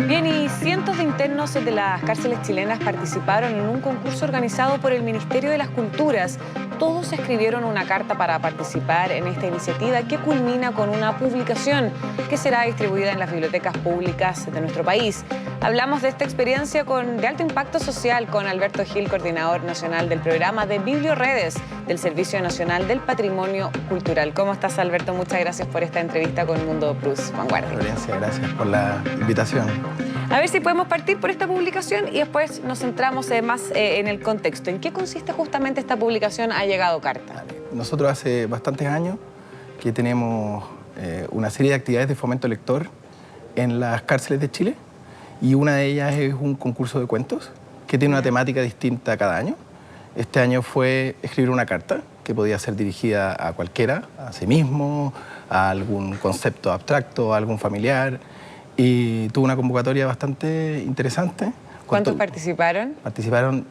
Bien, y cientos de internos de las cárceles chilenas participaron en un concurso organizado por el Ministerio de las Culturas. Todos escribieron una carta para participar en esta iniciativa que culmina con una publicación que será distribuida en las bibliotecas públicas de nuestro país. Hablamos de esta experiencia de alto impacto social con Alberto Gil, coordinador nacional del programa de Biblioredes del Servicio Nacional del Patrimonio Cultural. ¿Cómo estás, Alberto? Muchas gracias por esta entrevista con Mundo Plus Vanguardia. Florencia, gracias por la invitación. A ver si podemos partir por esta publicación y después nos centramos más en el contexto. ¿En qué consiste justamente esta publicación Ha Llegado Carta? Nosotros hace bastantes años que tenemos una serie de actividades de fomento lector en las cárceles de Chile y una de ellas es un concurso de cuentos que tiene una temática distinta cada año. Este año fue escribir una carta que podía ser dirigida a cualquiera, a sí mismo, a algún concepto abstracto, a algún familiar, y tuvo una convocatoria bastante interesante. ¿Cuántos participaron?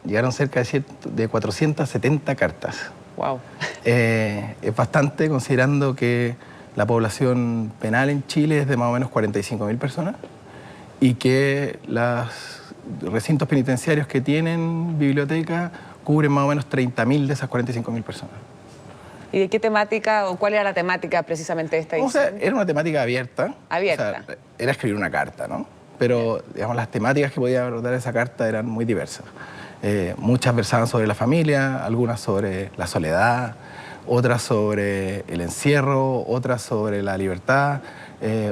Llegaron cerca de 470 cartas. Wow. Es bastante, considerando que la población penal en Chile es de más o menos 45.000 personas y que los recintos penitenciarios que tienen biblioteca cubren más o menos 30.000 de esas 45.000 personas. ¿Y de qué temática o cuál era la temática precisamente de esta edición? O sea, era una temática abierta. Abierta. O sea, era escribir una carta, ¿no? Pero, digamos, las temáticas que podía abordar esa carta eran muy diversas. Muchas versaban sobre la familia, algunas sobre la soledad, otras sobre el encierro, otras sobre la libertad,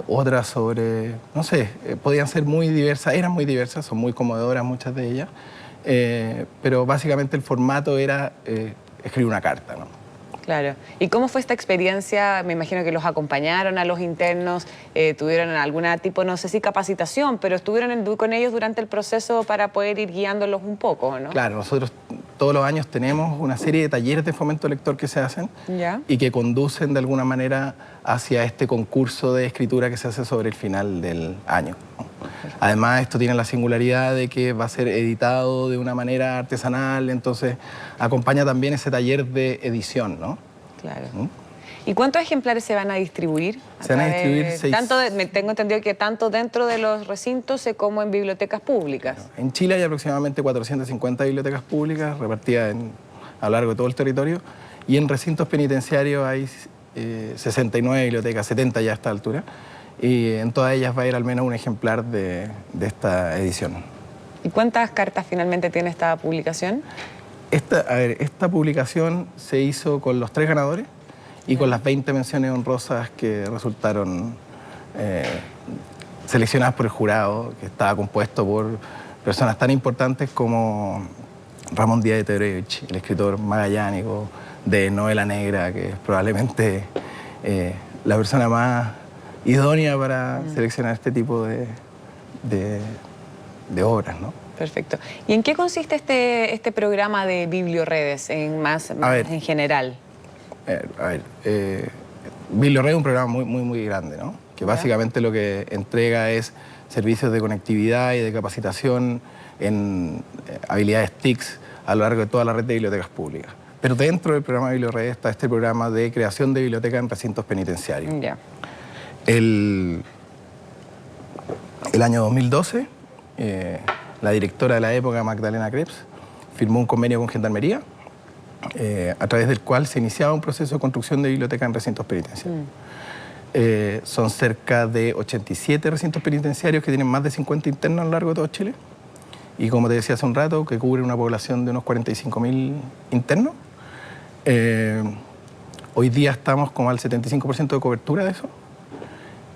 otras sobre, no sé, podían ser muy diversas, eran muy diversas, son muy conmovedoras muchas de ellas, pero básicamente el formato era escribir una carta, ¿no? Claro. ¿Y cómo fue esta experiencia? Me imagino que los acompañaron a los internos, tuvieron alguna tipo, no sé si capacitación, pero estuvieron con ellos durante el proceso para poder ir guiándolos un poco, ¿no? Claro, nosotros todos los años tenemos una serie de talleres de fomento lector que se hacen y que conducen de alguna manera hacia este concurso de escritura que se hace sobre el final del año, ¿no? Además, esto tiene la singularidad de que va a ser editado de una manera artesanal, entonces acompaña también ese taller de edición, ¿no? Claro. ¿Y cuántos ejemplares se van a distribuir? Se van a distribuir 6. Tengo entendido que tanto dentro de los recintos como en bibliotecas públicas. En Chile hay aproximadamente 450 bibliotecas públicas repartidas a lo largo de todo el territorio y en recintos penitenciarios hay 69 bibliotecas, 70 ya a esta altura. Y en todas ellas va a ir al menos un ejemplar de esta edición. ¿Y cuántas cartas finalmente tiene esta publicación? Esta publicación se hizo con los 3 ganadores y con las 20 menciones honrosas que resultaron seleccionadas por el jurado, que estaba compuesto por personas tan importantes como Ramón Díaz de Teodorevich, el escritor magallánico de novela negra, que es probablemente la persona más idónea para seleccionar este tipo de obras, ¿no? Perfecto. ¿Y en qué consiste este programa de Biblioredes en general? Biblioredes es un programa muy grande, ¿no? Que básicamente lo que entrega es servicios de conectividad y de capacitación en habilidades TICs a lo largo de toda la red de bibliotecas públicas. Pero dentro del programa de Biblioredes está este programa de creación de bibliotecas en recintos penitenciarios. El año 2012, la directora de la época, Magdalena Krebs, firmó un convenio con Gendarmería, a través del cual se iniciaba un proceso de construcción de bibliotecas en recintos penitenciarios. Son cerca de 87 recintos penitenciarios que tienen más de 50 internos a lo largo de todo Chile, y como te decía hace un rato, que cubren una población de unos 45.000 internos. Hoy día estamos como al 75% de cobertura de eso.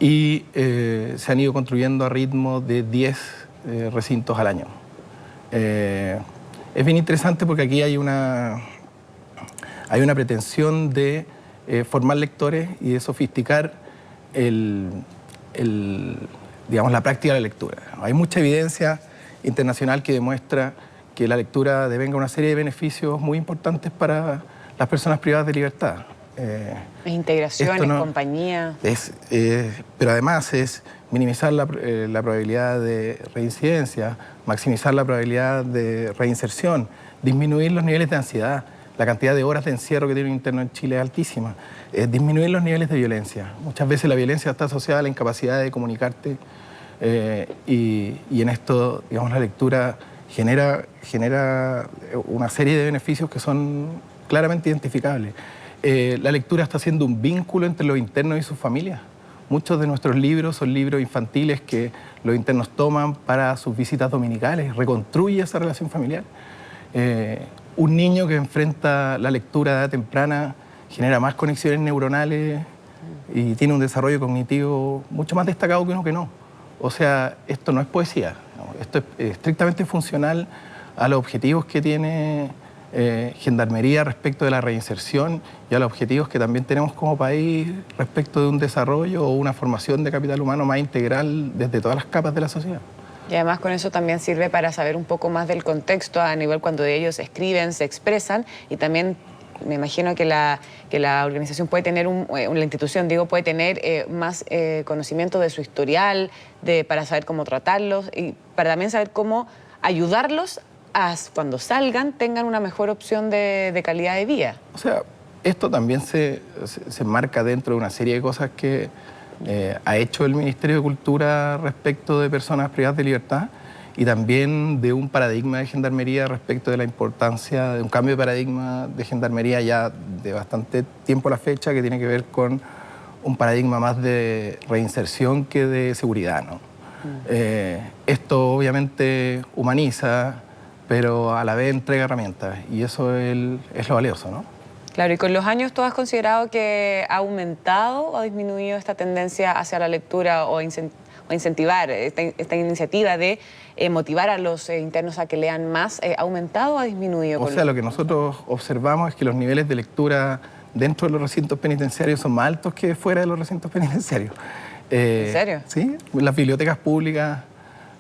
Y se han ido construyendo a ritmo de 10 recintos al año. Es bien interesante porque aquí hay una pretensión de formar lectores y de sofisticar digamos, la práctica de la lectura. Hay mucha evidencia internacional que demuestra que la lectura devenga una serie de beneficios muy importantes para las personas privadas de libertad. Integración, compañía. Pero además es minimizar la probabilidad de reincidencia, maximizar la probabilidad de reinserción, disminuir los niveles de ansiedad. La cantidad de horas de encierro que tiene un interno en Chile es altísima. Disminuir los niveles de violencia. Muchas veces la violencia está asociada a la incapacidad de comunicarte Y en esto, digamos, la lectura genera una serie de beneficios que son claramente identificables. La lectura está haciendo un vínculo entre los internos y sus familias. Muchos de nuestros libros son libros infantiles que los internos toman para sus visitas dominicales, reconstruye esa relación familiar. Un niño que enfrenta la lectura de edad temprana genera más conexiones neuronales y tiene un desarrollo cognitivo mucho más destacado que uno que no. O sea, esto no es poesía, ¿no? Esto es estrictamente funcional a los objetivos que tiene Gendarmería respecto de la reinserción y a los objetivos que también tenemos como país respecto de un desarrollo o una formación de capital humano más integral desde todas las capas de la sociedad. Y además con eso también sirve para saber un poco más del contexto a nivel cuando ellos escriben, se expresan, y también me imagino que la organización puede tener, la institución, digo, puede tener más conocimiento de su historial, para saber cómo tratarlos y para también saber cómo ayudarlos a cuando salgan tengan una mejor opción de calidad de vida. O sea, esto también se enmarca dentro de una serie de cosas que ha hecho el Ministerio de Cultura respecto de personas privadas de libertad y también de un paradigma de Gendarmería respecto de la importancia de un cambio de paradigma de Gendarmería ya de bastante tiempo a la fecha, que tiene que ver con un paradigma más de reinserción que de seguridad, ¿no? Esto obviamente humaniza, pero a la vez entrega herramientas y eso es lo valioso, ¿no? Claro, y con los años, ¿tú has considerado que ha aumentado o ha disminuido esta tendencia hacia la lectura o incentivar esta iniciativa de motivar a los internos a que lean más? ¿Ha aumentado o ha disminuido? O sea, lo que nosotros observamos es que los niveles de lectura dentro de los recintos penitenciarios son más altos que fuera de los recintos penitenciarios. ¿En serio? Sí, las bibliotecas públicas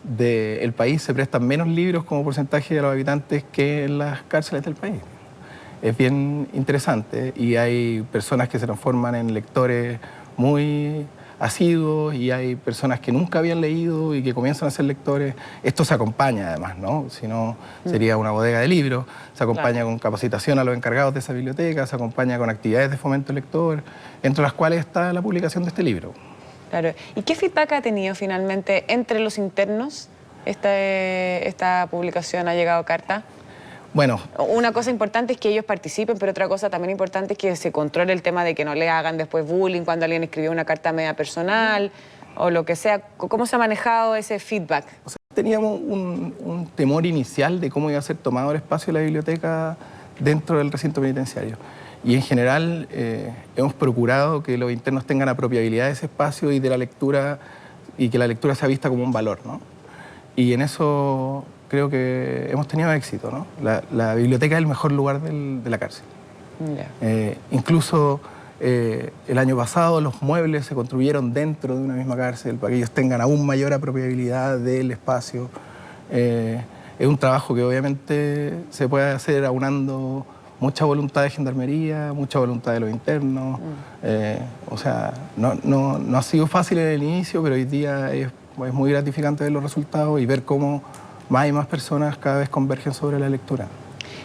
del país se prestan menos libros como porcentaje de los habitantes que en las cárceles del país. Es bien interesante y hay personas que se transforman en lectores muy asiduos y hay personas que nunca habían leído y que comienzan a ser lectores. Esto se acompaña además, ¿no? Si no, sería una bodega de libros. Se acompaña con capacitación a los encargados de esa biblioteca, se acompaña con actividades de fomento lector, entre las cuales está la publicación de este libro. Claro. ¿Y qué feedback ha tenido finalmente entre los internos esta publicación? ¿Ha llegado carta? Bueno, una cosa importante es que ellos participen, pero otra cosa también importante es que se controle el tema de que no le hagan después bullying cuando alguien escribió una carta media personal o lo que sea. ¿Cómo se ha manejado ese feedback? O sea, teníamos un temor inicial de cómo iba a ser tomado el espacio de la biblioteca dentro del recinto penitenciario. Y en general hemos procurado que los internos tengan apropiabilidad de ese espacio y de la lectura, y que la lectura sea vista como un valor, ¿no? Y en eso creo que hemos tenido éxito, ¿no? La biblioteca es el mejor lugar de la cárcel. Yeah. Incluso el año pasado los muebles se construyeron dentro de una misma cárcel para que ellos tengan aún mayor apropiabilidad del espacio. Es un trabajo que obviamente se puede hacer aunando mucha voluntad de Gendarmería, mucha voluntad de los internos. O sea, no ha sido fácil en el inicio, pero hoy día es muy gratificante ver los resultados y ver cómo más y más personas cada vez convergen sobre la lectura.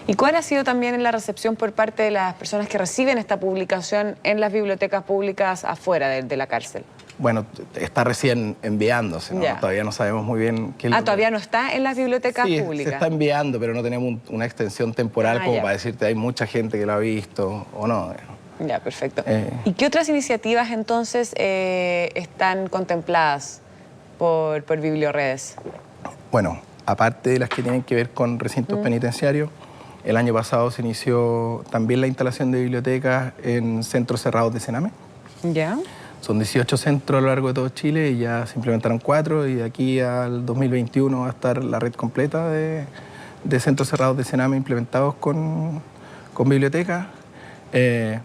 ¿Y cuál ha sido también la recepción por parte de las personas que reciben esta publicación en las bibliotecas públicas afuera de la cárcel? Bueno, está recién enviándose, ¿no? Todavía no sabemos muy bien qué... ¿Todavía no está en las bibliotecas públicas? Se está enviando, pero no tenemos una extensión temporal como para decirte hay mucha gente que lo ha visto o no. Ya, perfecto. ¿Y qué otras iniciativas entonces están contempladas por Biblioredes? Bueno, aparte de las que tienen que ver con recintos penitenciarios, el año pasado se inició también la instalación de bibliotecas en centros cerrados de Sename. ¿Ya? Son 18 centros a lo largo de todo Chile y ya se implementaron 4 y de aquí al 2021 va a estar la red completa de centros cerrados de Sename implementados con bibliotecas.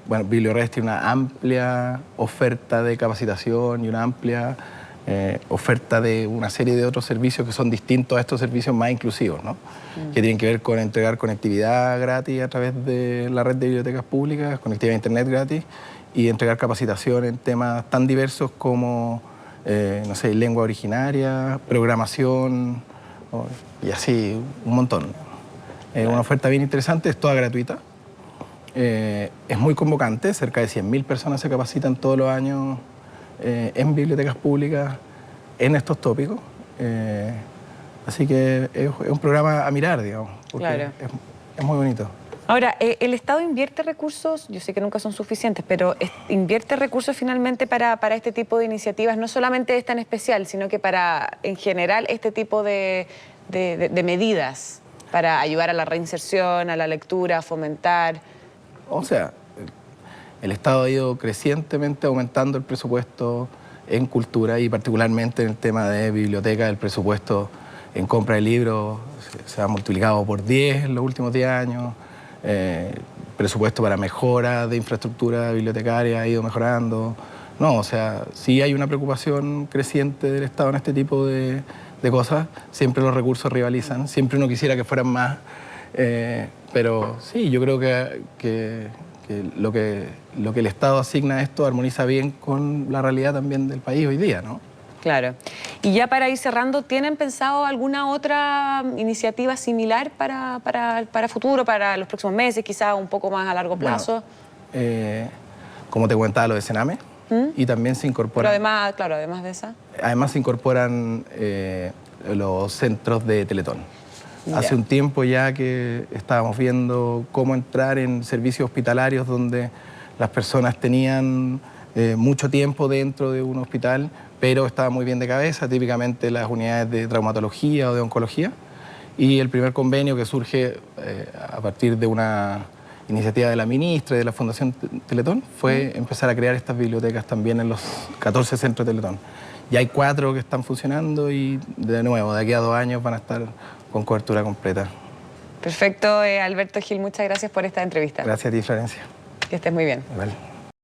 Bueno, Biblioredes tiene una amplia oferta de capacitación y una amplia oferta de una serie de otros servicios que son distintos a estos servicios más inclusivos, ¿no? Que tienen que ver con entregar conectividad gratis a través de la red de bibliotecas públicas, conectividad a internet gratis, y entregar capacitación en temas tan diversos como, no sé, lengua originaria, programación, y así, un montón. Una oferta bien interesante, es toda gratuita. Es muy convocante, cerca de 100.000 personas se capacitan todos los años en bibliotecas públicas. en estos tópicos. Así que es un programa a mirar, digamos, porque claro. es muy bonito. Ahora, ¿el Estado invierte recursos? Yo sé que nunca son suficientes, pero ¿invierte recursos finalmente para este tipo de iniciativas? No solamente esta en especial, sino que para, en general, este tipo de medidas para ayudar a la reinserción, a la lectura, a fomentar. O sea, el Estado ha ido crecientemente aumentando el presupuesto en cultura y particularmente en el tema de biblioteca. El presupuesto en compra de libros se ha multiplicado por 10 en los últimos 10 años. Presupuesto para mejora de infraestructura bibliotecaria ha ido mejorando. No, o sea, sí hay una preocupación creciente del Estado en este tipo de cosas. Siempre los recursos rivalizan, siempre uno quisiera que fueran más. Pero sí, yo creo que lo que el Estado asigna a esto armoniza bien con la realidad también del país hoy día, ¿no? Claro. Y ya para ir cerrando, ¿tienen pensado alguna otra iniciativa similar para futuro, para los próximos meses, quizás un poco más a largo plazo? Bueno, como te comentaba, lo de Sename, y también se incorporan... Pero además, claro, además de esa. Además se incorporan los centros de Teletón. Ya. Hace un tiempo ya que estábamos viendo cómo entrar en servicios hospitalarios donde las personas tenían mucho tiempo dentro de un hospital, pero estaban muy bien de cabeza, típicamente las unidades de traumatología o de oncología. Y el primer convenio que surge a partir de una iniciativa de la ministra y de la Fundación Teletón fue empezar a crear estas bibliotecas también en los 14 centros de Teletón. Ya hay 4 que están funcionando y de nuevo, de aquí a 2 años van a estar con cobertura completa. Perfecto, Alberto Gil, muchas gracias por esta entrevista. Gracias a ti, Florencia. Que estés muy bien. Igual.